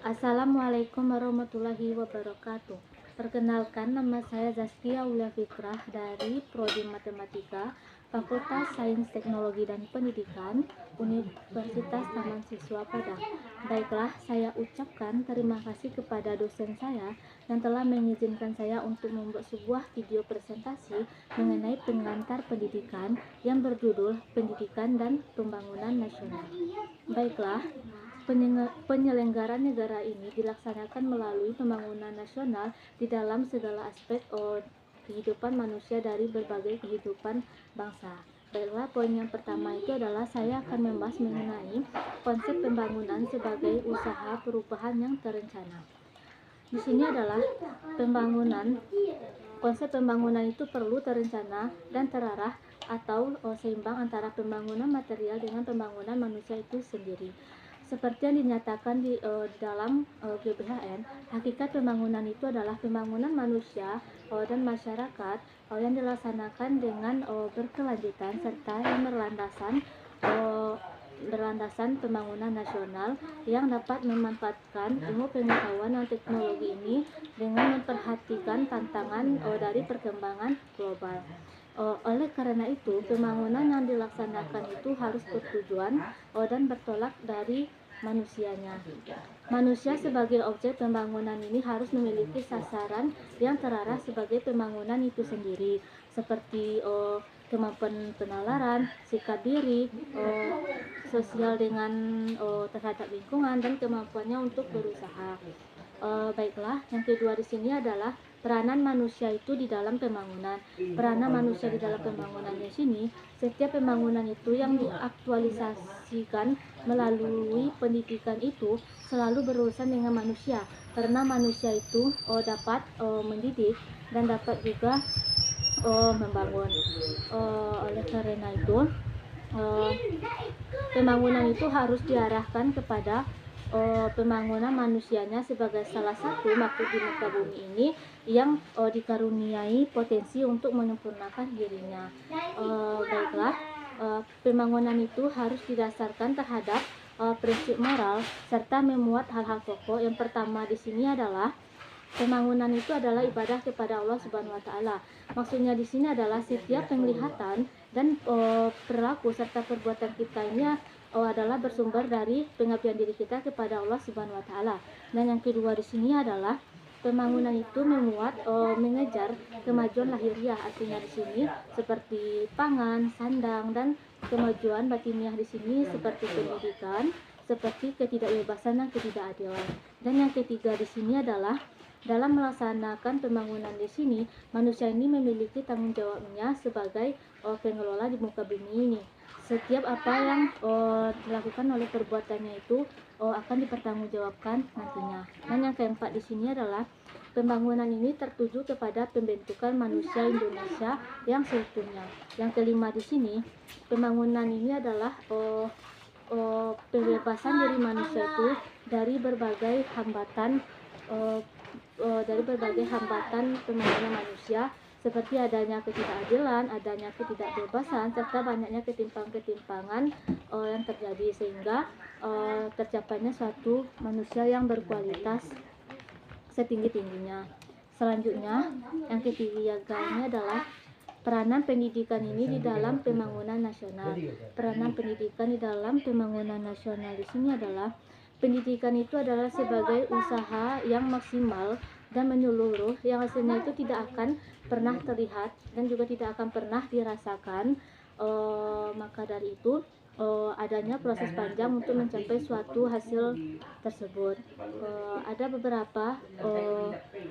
Assalamualaikum warahmatullahi wabarakatuh. Perkenalkan, nama saya Zaskia Aulia Fitrah dari Prodi Matematika, Fakultas Sains Teknologi dan Pendidikan, Universitas Taman Siswa Padang. Baiklah, saya ucapkan terima kasih kepada dosen saya yang telah mengizinkan saya untuk membuat sebuah video presentasi mengenai pengantar pendidikan yang berjudul Pendidikan dan Pembangunan Nasional. Baiklah, penyelenggaraan negara ini dilaksanakan melalui pembangunan nasional di dalam segala aspek kehidupan manusia dari berbagai kehidupan bangsa. Baiklah, poin yang pertama itu adalah saya akan membahas mengenai konsep pembangunan sebagai usaha perubahan yang terencana. Di sini adalah konsep pembangunan itu perlu terencana dan terarah atau seimbang antara pembangunan material dengan pembangunan manusia itu sendiri. Seperti yang dinyatakan di dalam GBHN, hakikat pembangunan itu adalah pembangunan manusia dan masyarakat yang dilaksanakan dengan berkelanjutan serta yang berlandasan pembangunan nasional yang dapat memanfaatkan ilmu pengetahuan dan teknologi ini dengan memperhatikan tantangan dari perkembangan global. Oleh karena itu, pembangunan yang dilaksanakan itu harus bertujuan dan bertolak dari manusianya. Manusia sebagai objek pembangunan ini harus memiliki sasaran yang terarah sebagai pembangunan itu sendiri, seperti kemampuan penalaran, sikap diri, sosial dengan terhadap lingkungan, dan kemampuannya untuk berusaha. Baiklah, yang kedua di sini adalah peranan manusia itu di dalam pembangunan. Peranan manusia di dalam pembangunan di sini, setiap pembangunan itu yang diaktualisasikan melalui pendidikan itu selalu berurusan dengan manusia, karena manusia itu dapat mendidik dan dapat juga membangun. Oleh karena itu, pembangunan itu harus diarahkan kepada pembangunan manusianya sebagai salah satu makhluk di muka bumi ini yang dikaruniai potensi untuk menyempurnakan dirinya. Baiklah, pembangunan itu harus didasarkan terhadap prinsip moral serta memuat hal-hal pokok. Yang pertama di sini adalah pembangunan itu adalah ibadah kepada Allah Subhanahu wa taala. Maksudnya di sini adalah setiap penglihatan dan perilaku serta perbuatan kita ini adalah bersumber dari pengabdian diri kita kepada Allah Subhanahu wa taala. Dan yang kedua di sini adalah pembangunan itu mengejar kemajuan lahiriah, artinya di sini seperti pangan, sandang, dan kemajuan batiniah di sini seperti pendidikan, seperti ketidakbebasan dan ketidakadilan. Dan yang ketiga di sini adalah dalam melaksanakan pembangunan di sini, manusia ini memiliki tanggung jawabnya sebagai pengelola di muka bumi ini. Setiap apa yang dilakukan oleh perbuatannya itu akan dipertanggungjawabkan nantinya. Dan yang keempat di sini adalah pembangunan ini tertuju kepada pembentukan manusia Indonesia yang seutuhnya. Yang kelima di sini, pembangunan ini adalah pembebasan diri manusia itu dari berbagai hambatan pembangunan manusia, seperti adanya ketidakadilan, adanya ketidakbebasan, serta banyaknya ketimpangan yang terjadi, sehingga tercapainya suatu manusia yang berkualitas setinggi-tingginya. Selanjutnya, yang ketiganya adalah peranan pendidikan ini di dalam pembangunan nasional. Peranan pendidikan di dalam pembangunan nasional di sini adalah pendidikan itu adalah sebagai usaha yang maksimal dan menyeluruh, yang hasilnya itu tidak akan pernah terlihat dan juga tidak akan pernah dirasakan. Maka dari itu adanya proses panjang untuk mencapai suatu hasil tersebut. Ada beberapa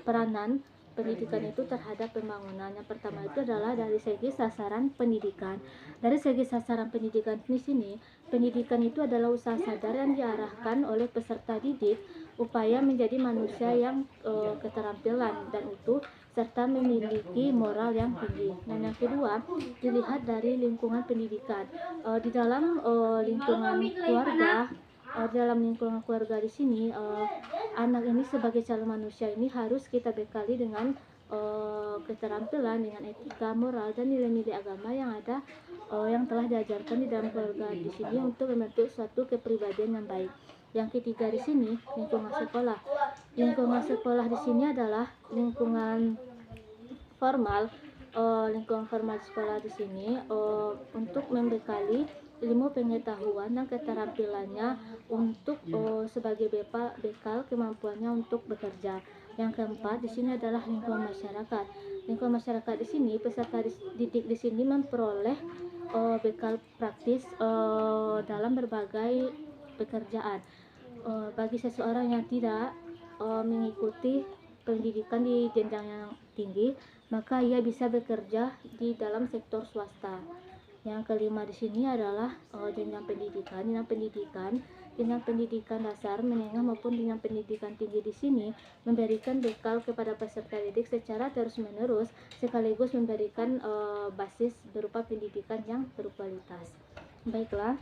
peranan pendidikan itu terhadap pembangunan. Yang pertama itu adalah dari segi sasaran pendidikan. Dari segi sasaran pendidikan di sini, pendidikan itu adalah usaha sadar yang diarahkan oleh peserta didik upaya menjadi manusia yang keterampilan dan utuh serta memiliki moral yang tinggi. Dan yang kedua, dilihat dari lingkungan pendidikan. Di dalam lingkungan keluarga di sini, anak ini sebagai calon manusia ini harus kita bekali dengan keterampilan, dengan etika, moral, dan nilai-nilai agama yang ada yang telah diajarkan di dalam keluarga di sini untuk membentuk suatu kepribadian yang baik. Yang ketiga di sini lingkungan sekolah. Lingkungan sekolah di sini adalah lingkungan formal. Lingkungan formal sekolah di sini untuk membekali ilmu pengetahuan dan keterampilannya untuk sebagai bekal kemampuannya untuk bekerja. Yang keempat di sini adalah lingkungan masyarakat. Lingkungan masyarakat di sini peserta didik di sini memperoleh bekal praktis dalam berbagai pekerjaan. Bagi seseorang yang tidak mengikuti pendidikan di jenjang yang tinggi, maka ia bisa bekerja di dalam sektor swasta. Yang kelima di sini adalah jenjang pendidikan. Jenjang pendidikan dasar, menengah maupun jenjang pendidikan tinggi di sini memberikan bekal kepada peserta didik secara terus-menerus, sekaligus memberikan basis berupa pendidikan yang berkualitas. Baiklah,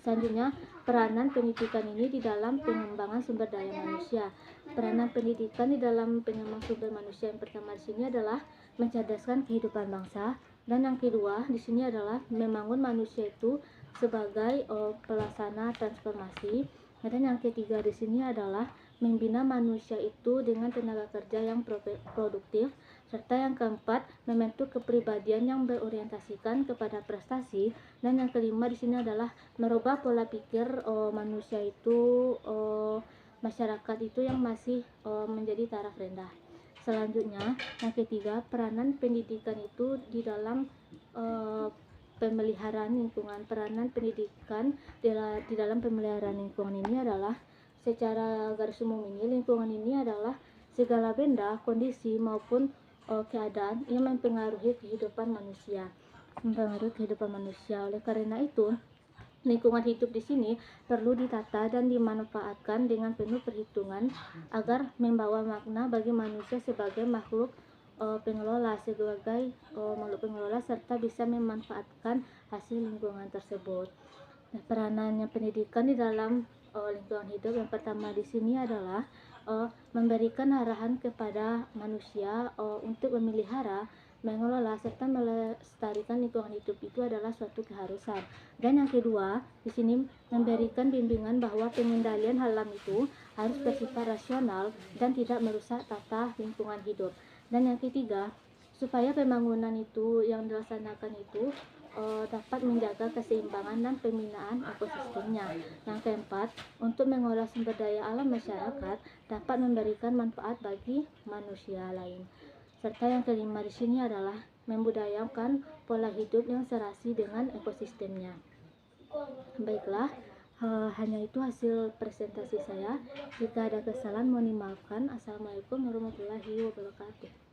selanjutnya, peranan pendidikan ini di dalam pengembangan sumber daya manusia. Peranan pendidikan di dalam pengembangan sumber manusia yang pertama di sini adalah mencerdaskan kehidupan bangsa, dan yang kedua di sini adalah membangun manusia itu sebagai pelaksana transformasi. Dan yang ketiga di sini adalah membina manusia itu dengan tenaga kerja yang produktif, serta yang keempat membentuk kepribadian yang berorientasikan kepada prestasi, dan yang kelima di sini adalah merubah pola pikir manusia itu masyarakat itu yang masih menjadi taraf rendah. Selanjutnya yang ketiga, peranan pendidikan itu di dalam pemeliharaan lingkungan. Peranan pendidikan di dalam pemeliharaan lingkungan ini adalah, secara garis umum ini, lingkungan ini adalah segala benda, kondisi maupun keadaan yang mempengaruhi kehidupan manusia. Oleh karena itu, lingkungan hidup di sini perlu ditata dan dimanfaatkan dengan penuh perhitungan agar membawa makna bagi manusia sebagai makhluk pengelola serta bisa memanfaatkan hasil lingkungan tersebut. Nah, peranannya pendidikan di dalam lingkungan hidup yang pertama di sini adalah memberikan arahan kepada manusia untuk memelihara, mengelola serta melestarikan lingkungan hidup itu adalah suatu keharusan. Dan yang kedua, di sini memberikan bimbingan bahwa pengendalian alam itu harus bersifat rasional dan tidak merusak tata lingkungan hidup. Dan yang ketiga, supaya pembangunan itu yang dilaksanakan itu dapat menjaga keseimbangan dan pembinaan ekosistemnya. Yang keempat, untuk mengolah sumber daya alam masyarakat dapat memberikan manfaat bagi manusia lain. Serta yang kelima di sini adalah membudayakan pola hidup yang serasi dengan ekosistemnya. Baiklah, hanya itu hasil presentasi saya. Jika ada kesalahan mohon dimaafkan. Assalamualaikum warahmatullahi wabarakatuh.